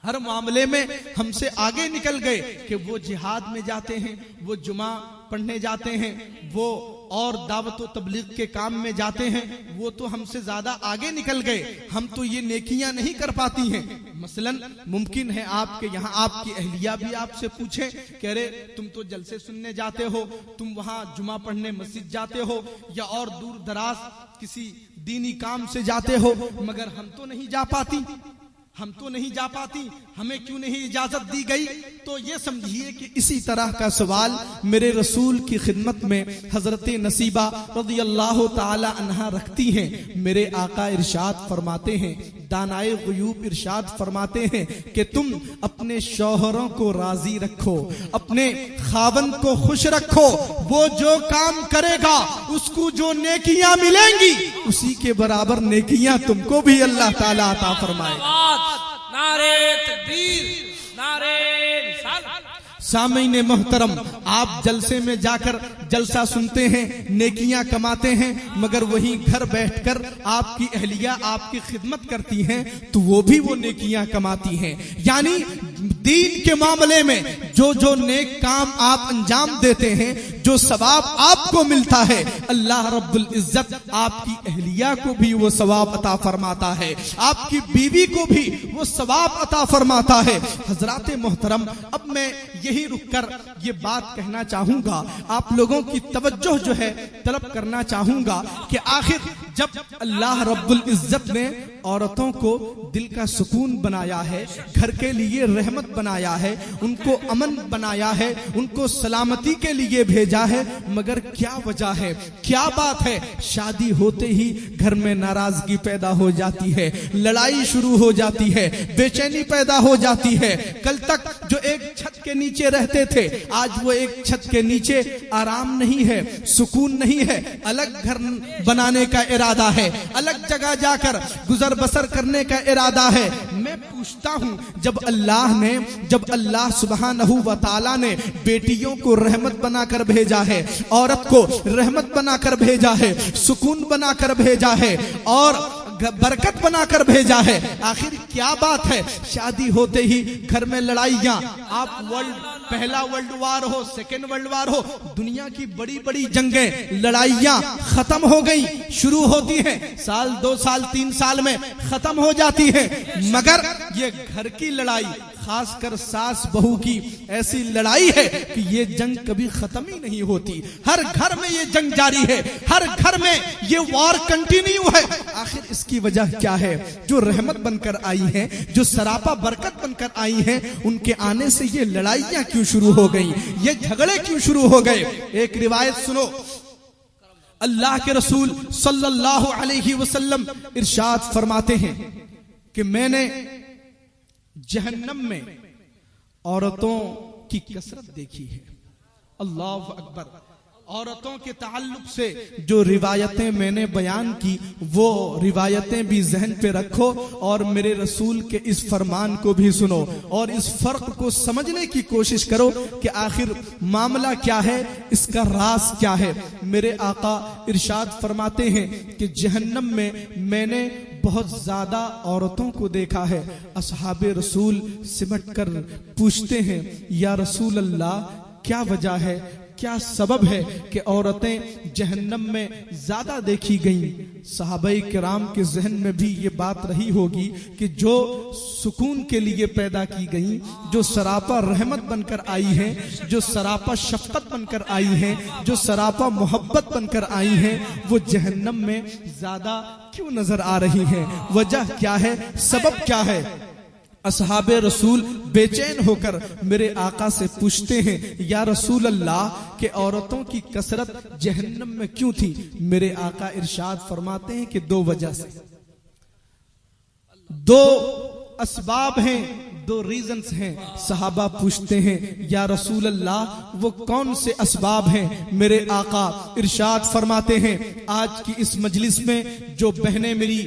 हर मामले में हमसे आगे निकल गए कि वो जिहाद में जाते हैं, वो जुमा पढ़ने जाते हैं, वो और दावत व तबलीग के काम में जाते हैं, वो तो हमसे ज्यादा आगे निकल गए। हम तो ये नेकियां नहीं कर पाती हैं। मसलन मुमकिन है आपके यहाँ आपकी अहलिया भी आपसे पूछे कि अरे तुम तो जलसे सुनने जाते हो, तुम वहाँ जुमा पढ़ने मस्जिद जाते हो, या और दूर दराज किसी दीनी काम से जाते हो, मगर हम तो नहीं जा पाती, हम तो नहीं जा पाती, हमें क्यों नहीं इजाजत दी गई? तो ये समझिए कि इसी तरह का सवाल मेरे रसूल की खिदमत में हजरत नसीबा रज़ियल्लाहु ताला अन्हा रखती हैं। मेरे आका इरशाद फरमाते हैं, दानाए गुयूब इरशाद फरमाते हैं कि तुम अपने शौहरों को राजी रखो, अपने खावन को खुश रखो। वो जो काम करेगा उसको जो नेकियां मिलेंगी उसी के बराबर नेकियां तुमको भी अल्लाह ताला अता फरमाएगा। नारे तकबीर, नारे रिसालत। सामीन मोहतरम, आप जलसे में जाकर जलसा सुनते हैं, नेकियां कमाते हैं, मगर वहीं घर बैठकर आपकी अहलिया आपकी खिदमत करती हैं तो वो भी वो नेकियां कमाती हैं। यानी दीन के मामले में जो जो नेक काम आप अंजाम देते हैं, जो सवाब आपको मिलता है, अल्लाह रब्बुल इज्जत आपकी अहलिया को भी वो सवाब अता फरमाता है, आपकी बीवी को भी वो सवाब अता फरमाता है। हजरात मोहतरम, अब मैं यही रुककर ये बात कहना चाहूंगा, आप लोगों की तवज्जो जो है तलब करना चाहूंगा कि आखिर जब अल्लाह रब्बुल इज्जत ने औरतों को दिल का सुकून बनाया है, घर के लिए रहमत बनाया है, उनको अमन बनाया है, उनको सलामती के लिए भेजा है, मगर क्या वजह है, क्या बात है? शादी होते ही घर में नाराजगी पैदा हो जाती है, लड़ाई शुरू हो जाती है, बेचैनी पैदा हो जाती है। कल तक जो एक छत के नीचे रहते थे, आज वो एक छत के नीचे आराम नहीं है, सुकून नहीं है, अलग घर बनाने का इरादा है, अलग जगह जाकर गुजर बसर करने का इरादा है। मैं पूछता हूं, जब अल्लाह सुब्हानहू व तआला ने बेटियों को रहमत बनाकर भेजा है, औरत को रहमत बनाकर भेजा है, सुकून बनाकर भेजा है और बरकत बनाकर भेजा है, आखिर क्या बात है? शादी होते ही घर में लड़ाइयां, आप पहला वर्ल्ड वार हो, सेकेंड वर्ल्ड वार हो, दुनिया की बड़ी बड़ी जंगें, लड़ाइयां खत्म हो गई, शुरू होती हैं, साल 2 साल 3 साल में खत्म हो जाती है, मगर ये घर की लड़ाई, खासकर सास बहू की ऐसी लड़ाई है कि ये जंग कभी खत्म ही नहीं होती। हर घर में ये जंग जारी है, हर घर में ये वॉर कंटिन्यू है। आखिर इसकी वजह क्या है? जो रहमत बनकर आई है, जो सरापा बरकत बनकर आई है, उनके आने से ये लड़ाइयां क्यों शुरू हो गई, ये झगड़े क्यों शुरू हो गए? एक रिवायत सुनो, अल्लाह के रसूल सल्लल्लाहु अलैहि वसल्लम इरशाद फरमाते हैं कि मैंने जहन्नम में औरतों की कसरत देखी है। अल्लाह अकबर। औरतों के ताल्लुक से जो रिवायतें मैंने बयान की, वो रिवायतें भी जहन पे रखो और मेरे रसूल के इस फरमान को भी सुनो और इस फर्क को समझने की कोशिश करो कि आखिर मामला क्या है, इसका राज क्या है। मेरे आका इरशाद फरमाते हैं कि जहन्नम में मैंने बहुत ज्यादा औरतों को देखा है। असहाबे रसूल सिमट कर पूछते हैं, या रसूल अल्लाह, क्या वजह है, क्या सबब है कि औरतें जहन्नम में ज्यादा देखी गईं? सहाबाई किराम के जहन में भी ये बात रही होगी कि जो सुकून के लिए पैदा की गई, जो सरापा रहमत बनकर आई हैं, जो सरापा शफकत बनकर आई हैं, जो सरापा मोहब्बत बनकर आई हैं, वो जहन्नम में ज्यादा क्यों नजर आ रही हैं? वजह क्या है, सबब क्या है? असहाबे रसूल बेचैन होकर मेरे आका से पूछते हैं, या रसूल अल्लाह, के औरतों की कसरत जहन्नम में क्यों थी? मेरे आका इरशाद फरमाते हैं कि 2 वजह से, 2 असबाब हैं, 2 रीजंस हैं। सहाबा पूछते हैं, या रसूल अल्लाह, वो कौन से असबाब हैं? मेरे आका इरशाद फरमाते हैं, आज की इस मजलिस में जो बहनें मेरी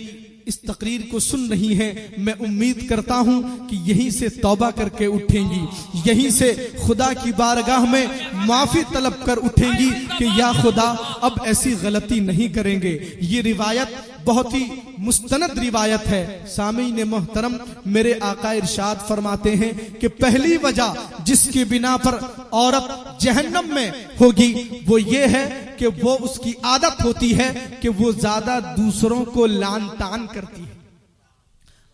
इस तकरीर को सुन रही हैं, मैं उम्मीद करता हूं कि यहीं से तौबा करके उठेंगी, यहीं से खुदा की बारगाह में माफी तलब कर उठेंगी कि या खुदा अब ऐसी गलती नहीं करेंगे। ये रिवायत बहुत ही मुस्तनद रिवायत है। सामीन मोहतरम, मेरे आका इरशाद फरमाते हैं कि पहली वजह जिसकी बिना पर औरत जहन्नम में होगी वो ये है कि वो उसकी आदत होती है कि वो ज्यादा दूसरों को लान तान करती है।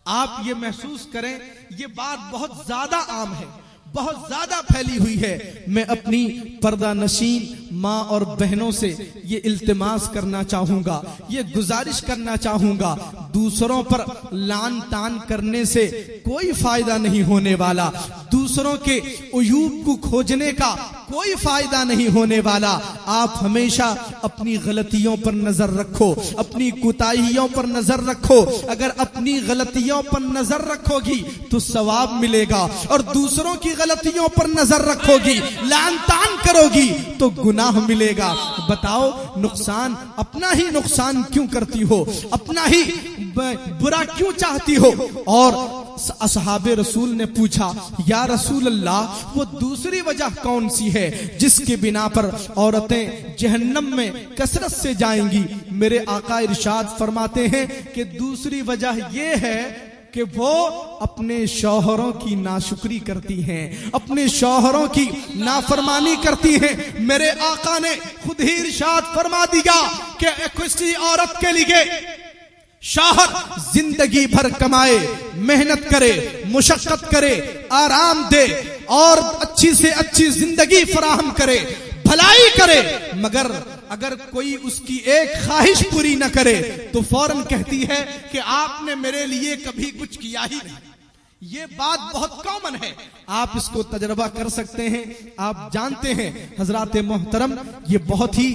आप ये महसूस करें, ये बात बहुत ज्यादा आम है, बहुत ज्यादा फैली हुई है। मैं अपनी पर्दा नशीन माँ और बहनों से ये इल्तिमास करना चाहूंगा, ये गुजारिश करना चाहूंगा, दूसरों पर लान तान करने से कोई फायदा नहीं होने वाला, दूसरों के उयूब को खोजने का कोई फायदा नहीं होने वाला। आप हमेशा अपनी गलतियों पर नजर रखो, अपनी कुताहियों पर नजर रखो। अगर अपनी गलतियों पर नजर रखोगी तो सवाब मिलेगा, और दूसरों की गलतियों पर नजर रखोगी, लान तान करोगी तो गुनाह मिलेगा। बताओ, नुकसान अपना ही नुकसान क्यों करती हो, अपना ही बुरा क्यों चाहती हो? और असहाबे रसूल ने पूछा, या रसूल अल्लाह, वो दूसरी वजह कौन सी है जिसके बिना पर औरतें जहन्नम में कसरत से जाएंगी? मेरे आका इरशाद फरमाते हैं कि दूसरी वजह ये है कि वो अपने शौहरों की नाशुक्री करती हैं, अपने शौहरों की नाफरमानी करती हैं। मेरे आका ने खुद ही इरशाद फरमा दिया कि किसी औरत के लिए शौहर जिंदगी भर कमाए, मेहनत करे, मुशक्कत करे, आराम दे और अच्छी से अच्छी जिंदगी फराहम करे, भलाई करे, मगर अगर कोई उसकी एक ख्वाहिश पूरी न करे तो फौरन कहती है कि आपने मेरे लिए कभी कुछ किया ही नहीं। ये बात बहुत कॉमन है, आप इसको तजर्बा कर सकते हैं, आप जानते हैं हजरात मोहतरम, ये बहुत ही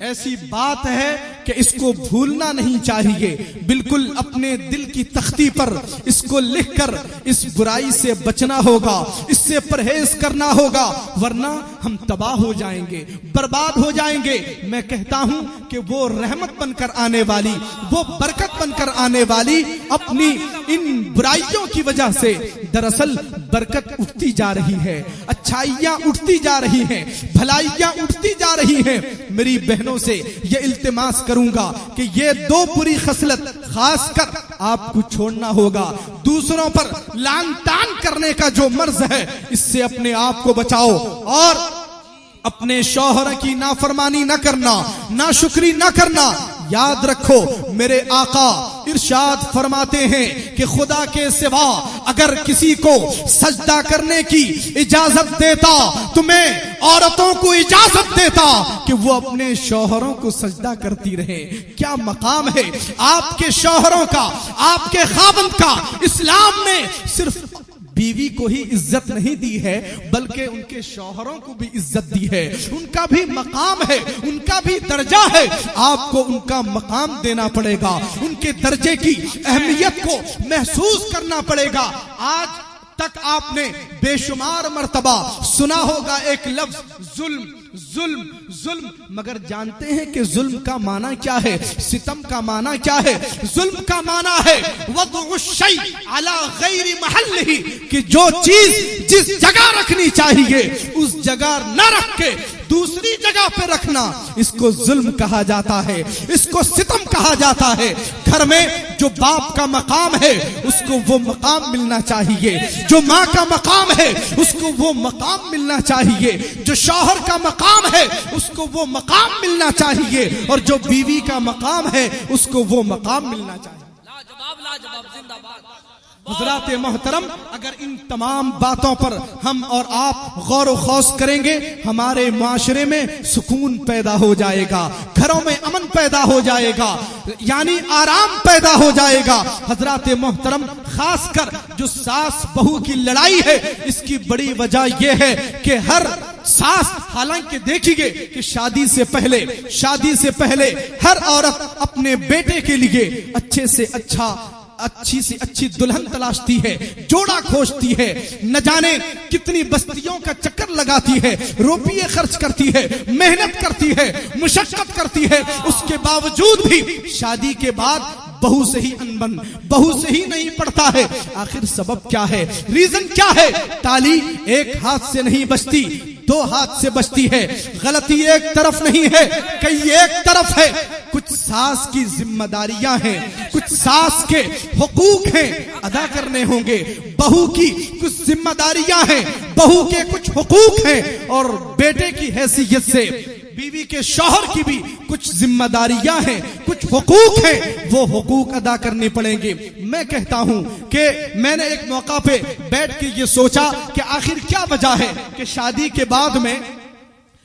ऐसी बात है कि इसको भूलना नहीं चाहिए। बिल्कुल अपने दिल की तख्ती पर इसको लिखकर इस बुराई से बचना होगा, इससे परहेज करना होगा, वरना हम तबाह हो जाएंगे, बर्बाद हो जाएंगे। मैं कहता हूं कि वो रहमत बनकर आने वाली, वो बरकत बनकर आने वाली अपनी इन बुराइयों की वजह से दरअसल बरकत उठती जा रही है, अच्छाइयां उठती जा रही हैं, भलाइयां उठती जा रही हैं। मेरी बहनों से ये इल्तिमास करूंगा कि ये दो बुरी खसलत खासकर आपको छोड़ना होगा। दूसरों पर लान तान करने का जो मर्ज है, इससे अपने आप को बचाओ और अपने शौहर की नाफरमानी न करना, नाशुक्री न करना। याद रखो, मेरे आका इरशाद फरमाते हैं कि खुदा के सिवा अगर किसी को सजदा करने की इजाजत देता तो मैं औरतों को इजाजत देता कि वो अपने शौहरों को सजदा करती रहे। क्या मकाम है आपके शौहरों का, आपके खावंद का। इस्लाम ने सिर्फ बीवी को ही इज्जत नहीं दी है, बल्कि उनके शौहरों को भी इज्जत दी है। उनका भी मकाम है, उनका भी दर्जा है, आपको उनका मकाम देना पड़ेगा, उनके दर्जे की अहमियत को महसूस करना पड़ेगा। आज तक आपने बेशुमार मर्तबा सुना होगा एक लफ्ज जुल्म, जुल्म, जुल्म, मगर जानते हैं कि जुल्म का माना क्या है, सितम का माना क्या है? जुल्म का माना है वदउ शै अला गैरि महल्लिही, कि जो चीज जिस जगह रखनी चाहिए उस जगह न रख के दूसरी जगह पे रखना, इसको जुल्म कहा जाता है, इसको सितम कहा जाता है। घर में जो बाप का मकाम है उसको वो मकाम मिलना चाहिए, जो माँ का मकाम है उसको वो मकाम मिलना चाहिए, जो शौहर का मकाम है उसको वो मकाम मिलना चाहिए, और जो बीवी का मकाम है उसको वो मकाम मिलना चाहिए। लाजवाब, लाजवाब, जिंदाबाद। हज़रात मोहतरम, अगर इन तमाम बातों पर हम और आप गौर व खौस करेंगे, हमारे माशरे में सुकून पैदा हो जाएगा, घरों में अमन पैदा हो जाएगा, यानी आराम पैदा हो जाएगा। हज़रात मोहतरम, खासकर जो सास बहू की लड़ाई है, इसकी बड़ी वजह यह है कि हर सास, हालांकि देखिए कि शादी से पहले हर औरत अपने बेटे के लिए अच्छे से अच्छी से अच्छी दुल्हन तलाशती है, जोड़ा खोजती है, न जाने कितनी बस्तियों का चक्कर लगाती है, रुपये खर्च करती है, मेहनत करती है, मुशक्कत करती है। उसके बावजूद भी शादी के बाद बहू से ही अनबन, बहू से ही नहीं पड़ता है। आखिर सबब क्या है, रीजन क्या है? ताली एक हाथ से नहीं बजती, दो हाथ से बजती है। गलती एक तरफ नहीं है, कई एक तरफ है। कुछ सास की जिम्मेदारियां हैं, कुछ सास के हुकूक हैं, अदा करने होंगे। बहू की कुछ जिम्मेदारियां हैं, बहू के कुछ हुकूक हैं, और बेटे की हैसियत से बीवी के शौहर की भी कुछ जिम्मेदारियां हैं, कुछ हुकूक हैं, वो हुकूक अदा करने पड़ेंगे। मैं कहता हूं कि मैंने एक मौका पे बैठ के ये सोचा कि आखिर क्या वजह है कि शादी के बाद में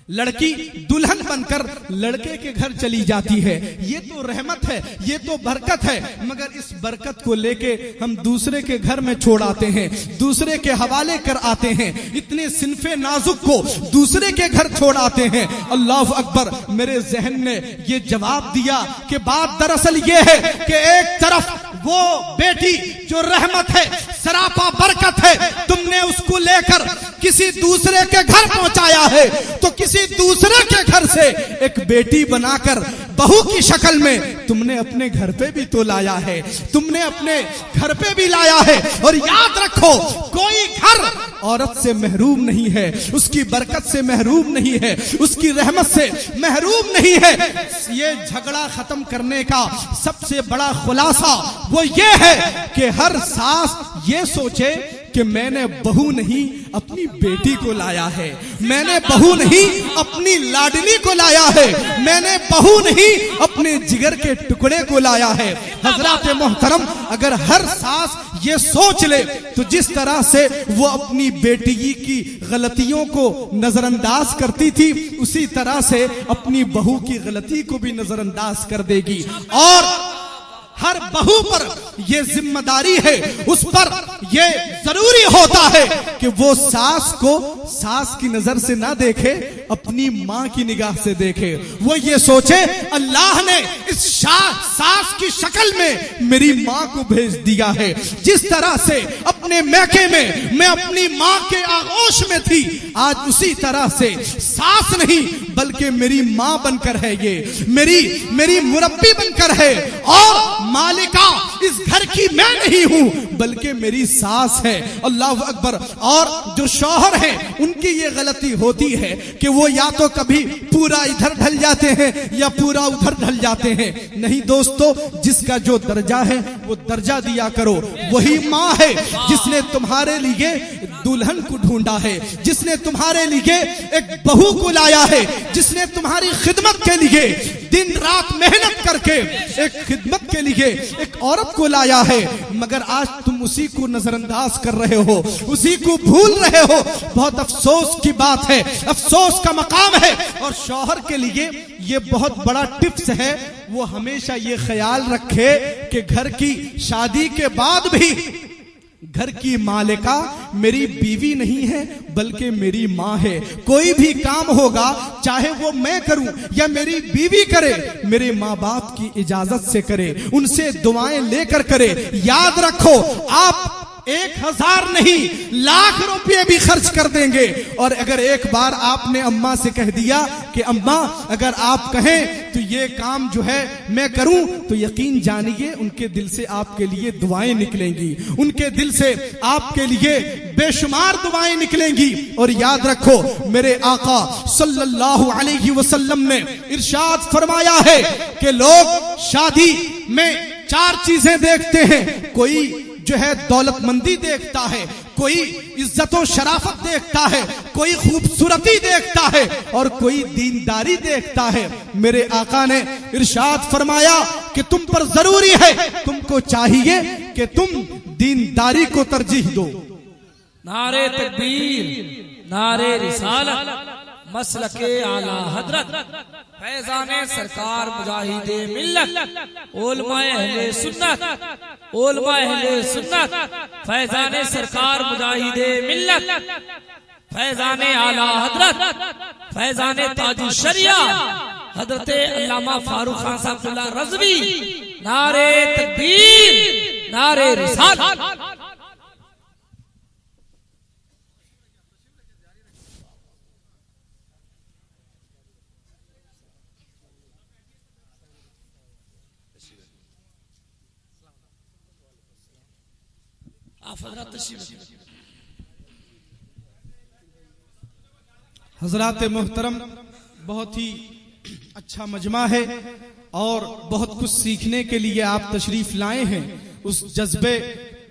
लड़की दुल्हन बनकर लड़के के घर चली जाती है। ये तो रहमत है, ये तो बरकत है, मगर इस बरकत को लेके हम दूसरे के घर में छोड़ आते हैं, दूसरे के हवाले कर आते हैं, इतने सिनफे नाजुक को दूसरे के घर छोड़ आते हैं। अल्लाह अकबर। मेरे जहन ने ये जवाब दिया कि बात दरअसल ये है कि एक तरफ वो बेटी जो रहमत है, सरापा बरकत है, तुमने उसको लेकर किसी दूसरे के घर पहुंचाया है, तो किसी दूसरे के घर से एक बेटी बनाकर बहू की शक्ल में तुमने अपने घर पे भी तो लाया है, तुमने अपने घर पे भी लाया है। और याद रखो, कोई घर औरत से महरूम नहीं है, उसकी बरकत से महरूम नहीं है, उसकी रहमत से महरूम नहीं है। ये झगड़ा खत्म करने का सबसे बड़ा खुलासा वो ये है कि हर सास ये सोचे कि मैंने बहू नहीं अपनी बेटी को लाया है, मैंने बहू नहीं अपनी लाडली को लाया है, मैंने बहू नहीं अपने जिगर के टुकड़े को लाया है। हजरात मोहतरम, अगर हर सास ये सोच ले तो जिस तरह से वो अपनी बेटी की गलतियों को नजरअंदाज करती थी, उसी तरह से अपनी बहू की गलती को भी नजरअंदाज कर देगी। और हर बहू पर यह जिम्मेदारी है, उस पर यह जरूरी होता है कि वो सास को सास की नजर से ना देखे, अपनी माँ की निगाह से देखे। वो ये सोचे अल्लाह ने इस सास की शक्ल में मेरी माँ को भेज दिया है। जिस तरह से अपने मैके में मैं अपनी माँ के आगोश में थी, आज उसी तरह से सास नहीं बल्कि मेरी माँ बनकर है, ये मेरी मुरब्बी बनकर है। और मालिका इस घर की मैं नहीं हूं बल्कि मेरी सास है। अल्लाह अकबर। और जो शौहर हैं उनकी ये गलती होती है कि वो या तो कभी पूरा इधर ढल जाते हैं या पूरा उधर ढल जाते हैं। नहीं दोस्तों, जिसका जो दर्जा है वो दर्जा दिया करो। वही माँ है जिसने तुम्हारे लिए दुल्हन को ढूंढा है, जिसने तुम्हारे लिए एक बहू को लाया है, जिसने तुम्हारी खिदमत के लिए दिन रात मेहनत करके एक खिदमत के लिए एक औरत को लाया है। मगर आज तुम उसी को नजरअंदाज कर रहे हो, उसी को भूल रहे हो। बहुत अफसोस की बात है, अफसोस का मकाम है। और शौहर के लिए ये बहुत बड़ा टिप्स है, वो हमेशा ये ख्याल रखे कि घर की शादी के बाद भी घर की मालिका मेरी बीवी नहीं है बल्कि मेरी माँ है। कोई भी काम होगा चाहे वो मैं करूं या मेरी बीवी करे, मेरे माँ बाप की इजाजत से करे, उनसे दुआएं लेकर करे। याद रखो, आप 1000 नहीं लाख रुपए भी खर्च कर देंगे, और अगर एक बार आपने अम्मा से कह दिया कि अम्मा अगर आप कहें तो ये काम जो है मैं करूं, तो यकीन जानिए उनके दिल से आपके लिए दुआएं निकलेंगी, उनके दिल से आपके लिए बेशुमार दुआएं निकलेंगी। और याद रखो, मेरे आका सल्लल्लाहु अलैहि वसल्लम ने इरशाद फरमाया है कि लोग शादी में 4 चीजें देखते हैं। कोई जो है दौलतमंदी देखता है, कोई इज्जतो शराफत देखता है, कोई खूबसूरती देखता है, और कोई दीनदारी देखता है। मेरे आका ने इरशाद फरमाया कि तुम पर जरूरी है, तुमको चाहिए कि तुम दीनदारी को तरजीह दो। नारे तकबीर, नारे रिसालत, मसलके आला हजरत, फैजाने सरकार मुजाहिदे मिल्लत, उलमाए अहले सुन्नत, उलमाए अहले सुन्नत, फैजाने सरकार मुजाहिदे मिल्लत, फैजाने आला हजरत, फैजाने ताजु शरिया हजरत अल्लामा फारूक खान साहब रज़वी। नारे तकबीर, नारे रिसालत। हजरात मोहतरम, बहुत ही अच्छा मजमा है और बहुत कुछ सीखने के लिए आप तशरीफ लाए हैं। उस जज्बे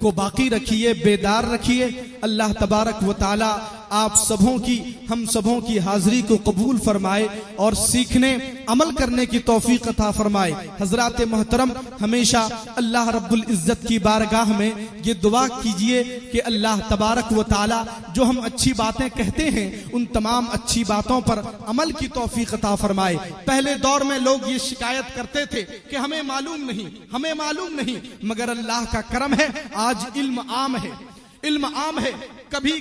को बाकी रखिए, बेदार रखिए। अल्लाह तबारक व ताला आप सबों की, हम सबों की हाजिरी को कबूल फरमाए और सीखने अमल करने की तौफीक अता फरमाए। हजरात मोहतरम, हमेशा अल्लाह रब्बुल इज्जत की बारगाह में ये दुआ कीजिए कि अल्लाह तबारक व ताला जो हम अच्छी बातें कहते हैं उन तमाम अच्छी बातों पर अमल की तौफीक अता फरमाए। पहले दौर में लोग ये शिकायत करते थे कि हमें मालूम नहीं, हमें मालूम नहीं, मगर अल्लाह का करम है, आज इल्म आम है, इल्म आम है। कभी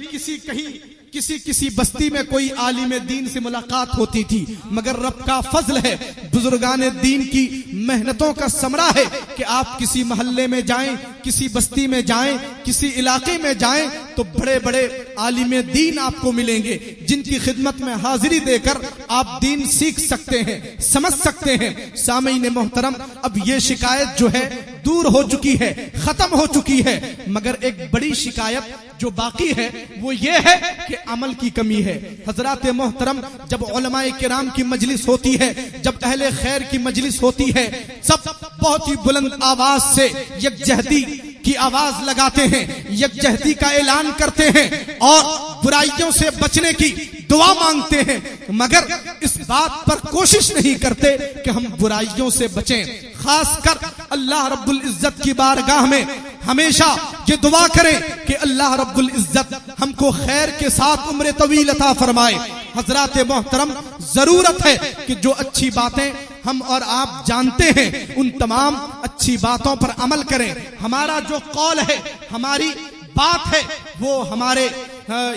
किसी बस्ती में कोई आलिम दीन से मुलाकात होती थी, मगर रब का फजल है, बुजुर्गान दीन की मेहनतों का समरा है कि आप किसी मोहल्ले में जाएं, किसी बस्ती में जाएं, किसी इलाके में जाएं तो बड़े बड़े आलिम दीन आपको मिलेंगे जिनकी खिदमत में हाजिरी देकर आप दीन सीख सकते हैं, समझ सकते हैं। सामीन मोहतरम, अब ये शिकायत जो है दूर हो चुकी है, खत्म हो चुकी है, मगर एक बड़ी शिकायत जो बाकी है वो ये है कि अमल की कमी है। हजरात मोहतरम, जब उलमाए किराम की मजलिस होती है, जब अहले खैर की मजलिस होती है, सब बहुत ही बुलंद आवाज से यकजहती की आवाज लगाते हैं, यकजहती का ऐलान करते हैं और बुराइयों से बचने की दुआ मांगते हैं, मगर इस बात पर कोशिश नहीं करते कि हम बुराइयों से बचें। खासकर अल्लाह रब्बुल इज्जत की बारगाह में हमेशा ये दुआ करें कि अल्लाह रब्बुल इज्जत हमको खैर के साथ उम्र तवील अता फरमाए। हजरात मोहतरम, जरूरत है कि जो अच्छी बातें हम और आप जानते हैं उन तमाम अच्छी बातों पर अमल करें। हमारा जो कौल है, हमारी बात है, वो हमारे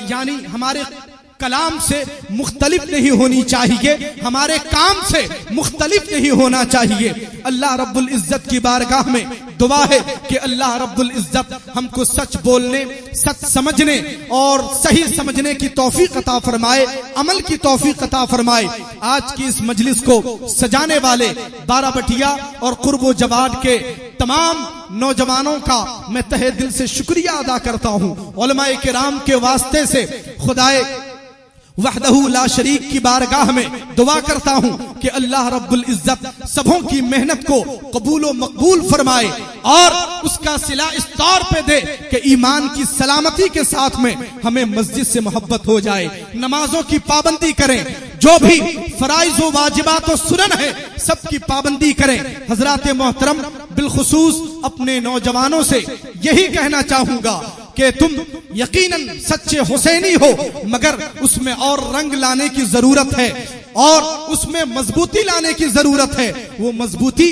यानी हमारे कलाम से मुख्तलिफ नहीं होनी चाहिए, हमारे काम से मुख्तलिफ नहीं होना चाहिए। अल्लाह रब्बुल इज्जत की बारगाह में दुआ है कि अल्लाह रब्बुल इज्जत हमको सच बोलने, सच समझने और सही समझने की तौफीक अता फरमाए, अमल की तौफीक अता फरमाए। आज की इस मजलिस को सजाने वाले बाराबटिया और कुर्बो जवाद के तमाम नौजवानों का मैं तहे दिल से शुक्रिया अदा करता हूँ। उलमाए किराम के वास्ते से खुदाए वहदहू ला शरीक की बारगाह में दुआ करता हूँ कि अल्लाह रब्बुल इज्जत सबों की मेहनत को कबूल व मकबूल फरमाए और उसका सिला इस तौर पे दे कि ईमान की सलामती के साथ में हमें मस्जिद से मोहब्बत हो जाए, नमाजों की पाबंदी करें, जो भी फराइज व वाजिबात व सुनन है सबकी पाबंदी करें। हजरात मोहतरम, बिलखुसूस अपने नौजवानों से यही कहना चाहूंगा कि तुम यकीनन सच्चे हुसैनी हो, मगर उसमें और रंग लाने की जरूरत है और उसमें मजबूती लाने की जरूरत है। वो मजबूती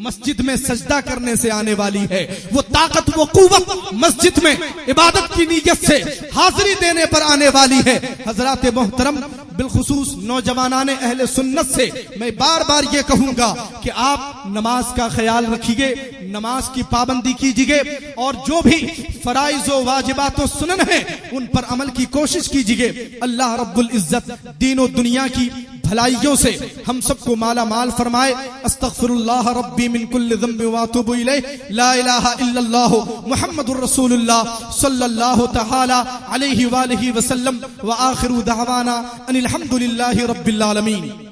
मस्जिद में सजदा करने से आने वाली है, वो ताकत वो कुव्वत मस्जिद में इबादत की नीयत से हाजिरी देने पर आने वाली है। हजरात मोहतरम, बिलखुसूस नौजवानाने अहले सुन्नत से मैं बार बार ये कहूंगा कि आप नमाज का ख्याल रखिए, नमाज की पाबंदी कीजिए और जो भी फराइज व वाजिबात व सुनन है उन पर अमल की कोशिश कीजिए। अल्लाह रब्बुल इज्जत दीन दुनिया की भलाइयों से हम सबको माला माल फरमाए। अस्तगफिरुल्लाह रब्बी मिन कुल्लि ज़ंबि व अतूबु इलैहि, ला इलाहा इल्लल्लाह मुहम्मदुर रसूलुल्लाह सल्लल्लाहु तआला अलैहि व आलिहि वसल्लम व आखिरु दअवाना अनिल हम्दुलिल्लाहि रब्बिल आलमीन।